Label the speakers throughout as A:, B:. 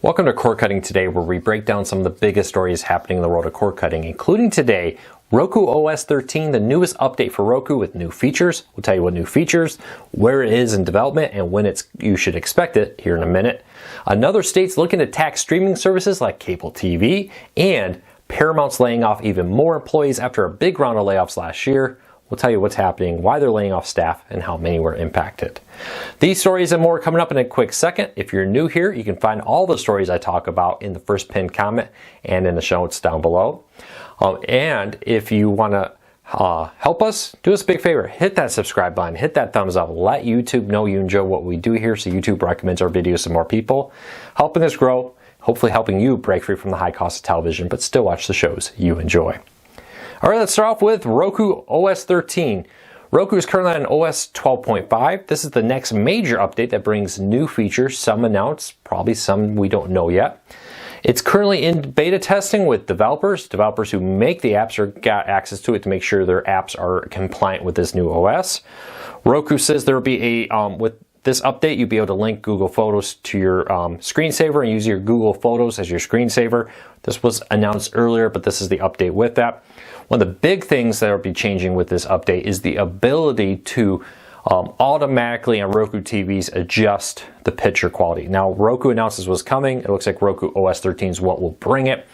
A: Welcome to Cord Cutting Today, where we break down some of the biggest stories happening in the world of cord cutting, including today, Roku OS 13, the newest update for Roku with new features. We'll tell you what new features, where it is in development, and when you should expect it here in a minute. Another state's looking to tax streaming services like cable TV, and Paramount's laying off even more employees after a big round of layoffs last year. We'll tell you what's happening, why they're laying off staff, and how many were impacted. These stories and more coming up in a quick second. If you're new here, you can find all the stories I talk about in the first pinned comment and in the show notes down below. And if you want to help us, do us a big favor. Hit that subscribe button, hit that thumbs up, let YouTube know you enjoy what we do here so YouTube recommends our videos to more people, helping us grow, hopefully helping you break free from the high cost of television, but still watch the shows you enjoy. All right, let's start off with Roku OS 13. Roku is currently on OS 12.5. This is the next major update that brings new features, some announced, probably some we don't know yet. It's currently in beta testing with developers who make the apps or got access to it to make sure their apps are compliant with this new OS. Roku says there will be with this update, you'll be able to link Google Photos to your screensaver and use your Google Photos as your screensaver. This was announced earlier, but this is the update with that. One of the big things that will be changing with this update is the ability to automatically on Roku TVs adjust the picture quality. Now, Roku announced this was coming. It looks like Roku OS 13 is what will bring it.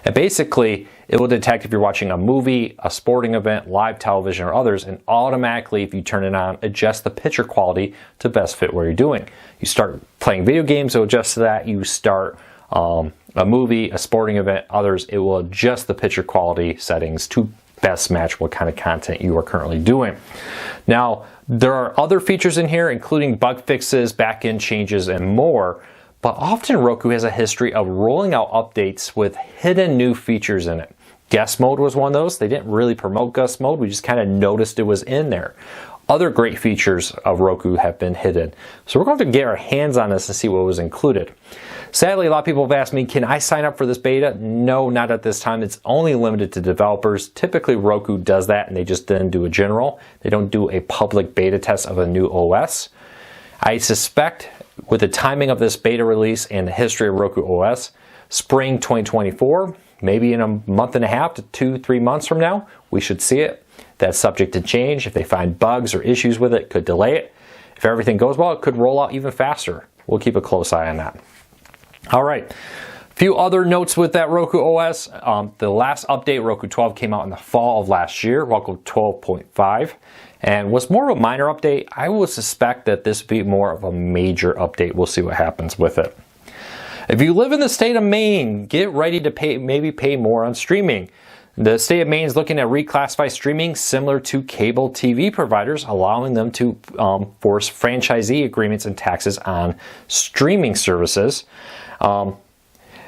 A: And basically, it will detect if you're watching a movie, a sporting event, live television, or others, and automatically, if you turn it on, adjust the picture quality to best fit what you're doing. You start playing video games, it will adjust to that. You start a movie, a sporting event, others, it will adjust the picture quality settings to best match what kind of content you are currently doing. Now, there are other features in here, including bug fixes, back-end changes, and more. But often Roku has a history of rolling out updates with hidden new features in it. Guest mode was one of those. They didn't really promote guest mode. We just kind of noticed it was in there. Other great features of Roku have been hidden. So we're going to get our hands on this and see what was included. Sadly, a lot of people have asked me, can I sign up for this beta? No, not at this time. It's only limited to developers. Typically, Roku does that and they just didn't do a general. They don't do a public beta test of a new OS. I suspect with the timing of this beta release and the history of Roku OS, spring 2024, maybe in a month and a half to 2-3 months from now, we should see it. That's subject to change. If they find bugs or issues with it, could delay it. If everything goes well, it could roll out even faster. We'll keep a close eye on that. All right, a few other notes with that Roku OS. The last update, Roku 12, came out in the fall of last year, Roku 12.5, and was more of a minor update. I would suspect that this would be more of a major update. We'll see what happens with it. If you live in the state of Maine, get ready to maybe pay more on streaming. The state of Maine is looking at reclassify streaming similar to cable TV providers, allowing them to force franchisee agreements and taxes on streaming services,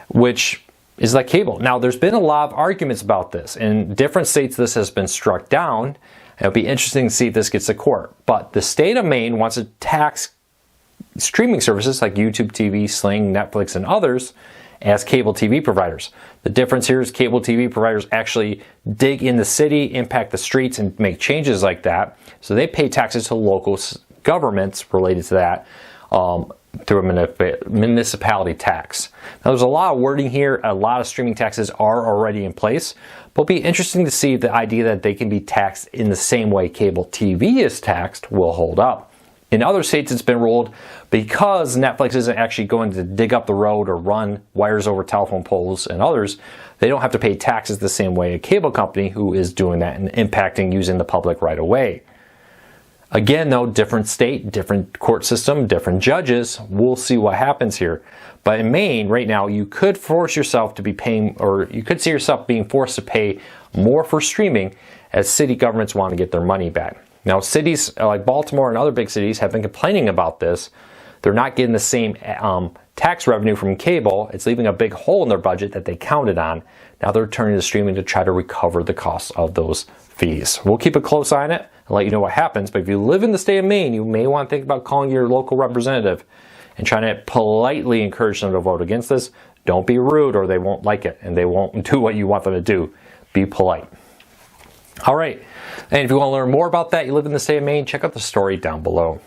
A: which is like cable. Now, there's been a lot of arguments about this. In different states, this has been struck down. It'll be interesting to see if this gets to court. But the state of Maine wants to tax streaming services like YouTube TV, Sling, Netflix, and others as cable TV providers. The difference here is cable TV providers actually dig in the city, impact the streets, and make changes like that. So they pay taxes to local governments related to that through a municipality tax. Now, there's a lot of wording here. A lot of streaming taxes are already in place. But it'll be interesting to see if the idea that they can be taxed in the same way cable TV is taxed will hold up. In other states, it's been ruled because Netflix isn't actually going to dig up the road or run wires over telephone poles and others, they don't have to pay taxes the same way a cable company who is doing that and impacting using the public right away. Again, though, different state, different court system, different judges. We'll see what happens here. But in Maine, right now, you could force yourself to be paying, or you could see yourself being forced to pay more for streaming as city governments want to get their money back. Now, cities like Baltimore and other big cities have been complaining about this. They're not getting the same tax revenue from cable. It's leaving a big hole in their budget that they counted on. Now they're turning to streaming to try to recover the costs of those fees. We'll keep a close eye on it and let you know what happens. But if you live in the state of Maine, you may want to think about calling your local representative and trying to politely encourage them to vote against this. Don't be rude or they won't like it and they won't do what you want them to do. Be polite. All right. And if you want to learn more about that, you live in the state of Maine, check out the story down below.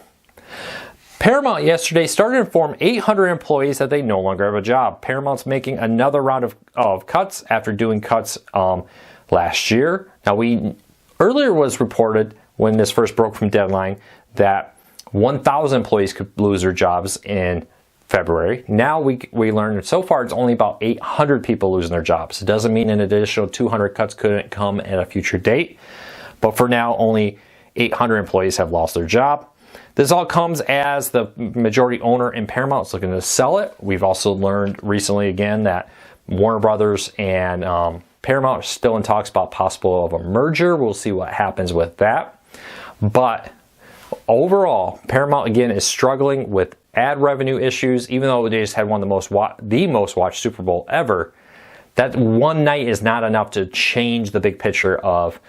A: Paramount yesterday started to inform 800 employees that they no longer have a job. Paramount's making another round of cuts after doing cuts last year. Now, earlier was reported when this first broke from Deadline that 1,000 employees could lose their jobs in February. Now we learned so far it's only about 800 people losing their jobs. It doesn't mean an additional 200 cuts couldn't come at a future date, but for now only 800 employees have lost their job. This all comes as the majority owner in Paramount is looking to sell it. We've also learned recently again that Warner Brothers and Paramount are still in talks about possible of a merger. We'll see what happens with that. But overall, Paramount again is struggling with ad revenue issues, even though they just had one of the most watched Super Bowl ever. That one night is not enough to change the big picture of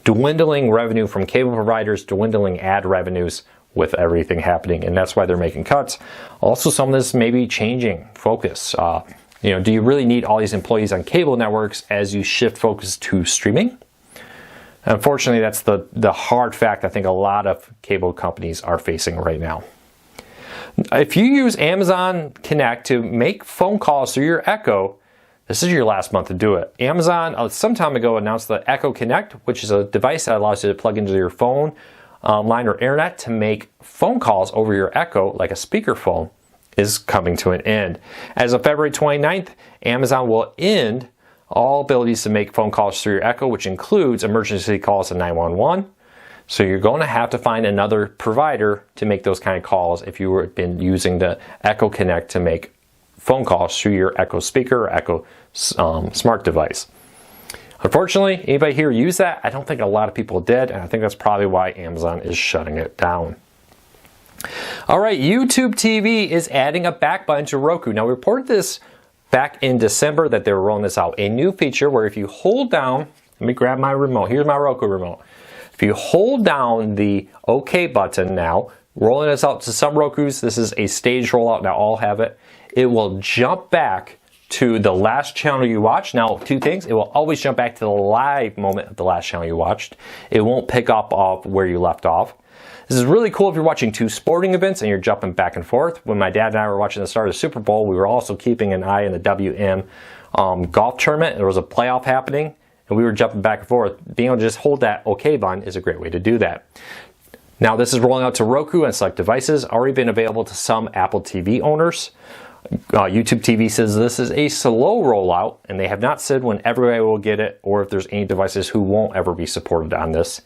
A: dwindling revenue from cable providers, dwindling ad revenues with everything happening, and that's why they're making cuts. Also, some of this may be changing focus. Do you really need all these employees on cable networks as you shift focus to streaming? Unfortunately, that's the hard fact I think a lot of cable companies are facing right now. If you use Amazon Connect to make phone calls through your Echo, this is your last month to do it. Amazon, some time ago, announced the Echo Connect, which is a device that allows you to plug into your phone line or internet to make phone calls over your Echo, like a speakerphone, is coming to an end. As of February 29th, Amazon will end all abilities to make phone calls through your Echo, which includes emergency calls to 911. So you're going to have to find another provider to make those kind of calls if you have been using the Echo Connect to make phone calls through your Echo speaker or Echo smart device. Unfortunately, anybody here use that? I don't think a lot of people did, and I think that's probably why Amazon is shutting it down. All right, YouTube TV is adding a back button to Roku. Now, we reported this back in December that they were rolling this out. A new feature where if you hold down, let me grab my remote. Here's my Roku remote. If you hold down the OK button now, rolling this out to some Rokus, this is a staged rollout, now all have it. It will jump back to the last channel you watched. Now, two things. It will always jump back to the live moment of the last channel you watched. It won't pick up off where you left off. This is really cool if you're watching two sporting events and you're jumping back and forth. When my dad and I were watching the start of the Super Bowl, we were also keeping an eye on the WM golf tournament. There was a playoff happening, and we were jumping back and forth. Being able to just hold that OK button is a great way to do that. Now, this is rolling out to Roku and select devices, already been available to some Apple TV owners. YouTube TV says this is a slow rollout, and they have not said when everybody will get it or if there's any devices who won't ever be supported on this.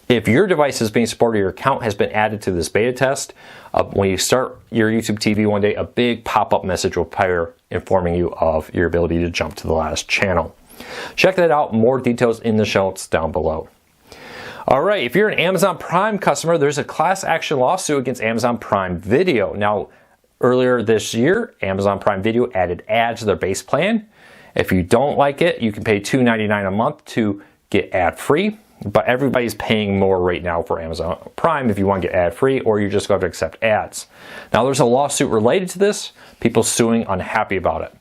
A: If your device is being supported, your account has been added to this beta test, when you start your YouTube TV one day, a big pop-up message will appear informing you of your ability to jump to the last channel. Check that out. More details in the show notes down below. All right, if you're an Amazon Prime customer, there's a class action lawsuit against Amazon Prime Video. Now, earlier this year, Amazon Prime Video added ads to their base plan. If you don't like it, you can pay $2.99 a month to get ad-free. But everybody's paying more right now for Amazon Prime if you want to get ad-free, or you're just going to accept ads. Now, there's a lawsuit related to this. People suing, unhappy about it.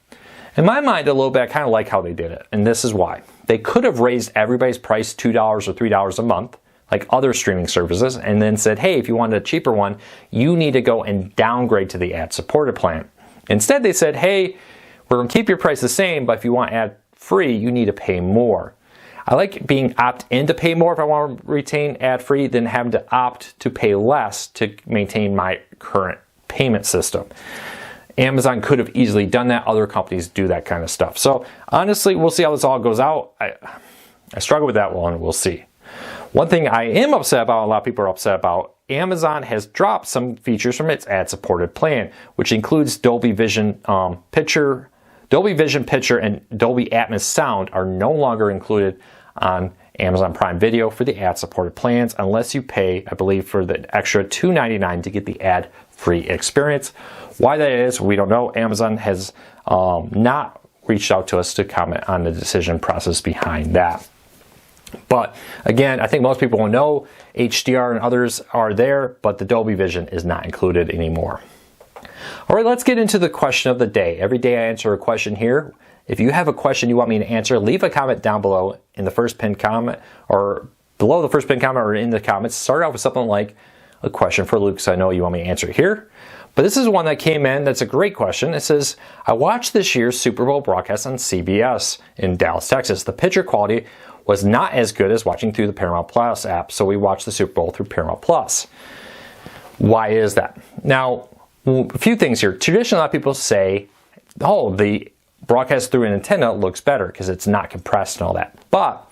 A: In my mind, a little bit, I kind of like how they did it, and this is why. They could have raised everybody's price $2 or $3 a month, like other streaming services, and then said, hey, if you want a cheaper one, you need to go and downgrade to the ad-supported plan. Instead, they said, hey, we're going to keep your price the same, but if you want ad-free, you need to pay more. I like being opt-in to pay more if I want to retain ad-free than having to opt to pay less to maintain my current payment system. Amazon could have easily done that. Other companies do that kind of stuff. So honestly, we'll see how this all goes out. I struggle with that one. We'll see. One thing I am upset about, a lot of people are upset about, Amazon has dropped some features from its ad-supported plan, which includes Dolby Vision Picture, and Dolby Atmos sound are no longer included on Amazon Prime Video for the ad-supported plans unless you pay, I believe, for the extra $2.99 to get the ad-free experience. Why that is, we don't know. Amazon has not reached out to us to comment on the decision process behind that. But again, I think most people will know HDR and others are there, but the Dolby Vision is not included anymore. All right, let's get into the question of the day. Every day I answer a question here. If you have a question you want me to answer, leave a comment down below in the first pinned comment, or below the first pinned comment or in the comments. Start off with something like, a question for Luke, so I know you want me to answer it here. But this is one that came in that's a great question. It says, I watched this year's Super Bowl broadcast on CBS in Dallas, Texas. The picture quality was not as good as watching through the Paramount Plus app, so we watched the Super Bowl through Paramount Plus. Why is that? Now, a few things here. Traditionally, a lot of people say, oh, the broadcast through an antenna looks better because it's not compressed and all that. But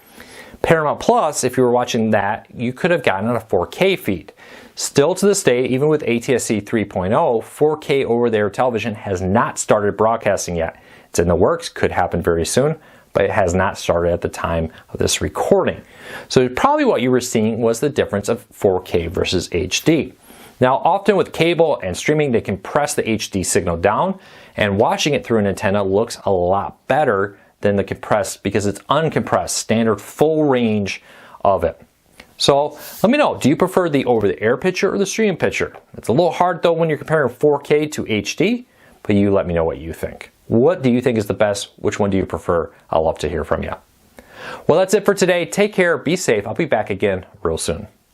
A: Paramount Plus, if you were watching that, you could have gotten a 4K feed. Still to this day, even with ATSC 3.0, 4K over-the-air television has not started broadcasting yet. It's in the works, could happen very soon, but it has not started at the time of this recording. So probably what you were seeing was the difference of 4K versus HD. Now, often with cable and streaming, they compress the HD signal down, and watching it through an antenna looks a lot better than the compressed because it's uncompressed, standard full range of it. So let me know, do you prefer the over-the-air picture or the stream picture? It's a little hard though when you're comparing 4K to HD, but you let me know what you think. What do you think is the best? Which one do you prefer? I'll love to hear from you. Well, that's it for today. Take care, be safe. I'll be back again real soon.